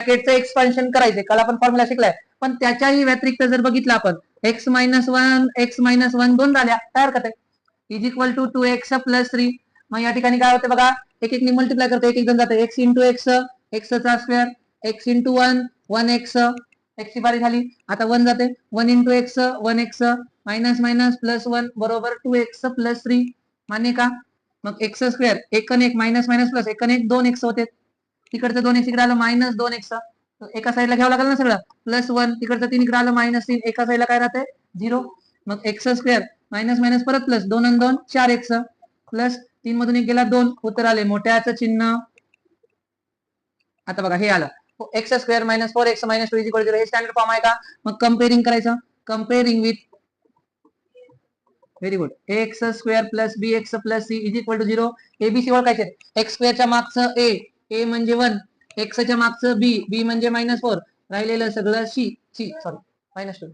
ब्रॅकेटचं expansion करायचे, काल आपण फॉर्म्युला शिकलाय. पण त्याच्याही व्यतिरिक्त जर बघितलं आपण x मायनस वन 2 झाल्या, काय हरकत आहे, is equal to 2x plus 3. मग या ठिकाणी काय होते बघा, एक एक मल्टिप्लाय करतो, एक एक जण जाते, x इंटू एक्स, एक्स चा square, x into 1 x, x ची बारी झाली. आता 1 जाते, 1 into x 1x, minus minus plus 1 बरोबर 2x प्लस 3. मान्य का? मग एक्स स्क्वेअर, एक आणि एक मायनस मायनस प्लस, एक आणि एक 2x होते, तिकडचं 2x इकडे आलं मायनस 2x, एका साईडला घ्यावं लागेल ना सगळं, प्लस 1, तिकडचं 3 इकडे आलं मायनस 3, एका साईडला काय राहते 0. मग एक्स स्क्वेअर मायनस मायनस परत प्लस, 2 आणि 2 4x, प्लस 3 मधून एक गेला 2, उत्तर आले मोठ्याचं चिन्ह. आता बघा हे आलं, x square minus 4x minus 2 equal 0, हे स्टँडर्ड फॉर्म आहे का? मग कम्पेअरिंग करायचं, comparing with, very good, x square plus b x plus c is equal to 0. ABC ओळखायचे, एक्स स्क्वेअरच्या मागचं ए म्हणजे 1, एक्सच्या मागचं बी म्हणजे -4, राहिलेलं सगळं सी सॉरी -2.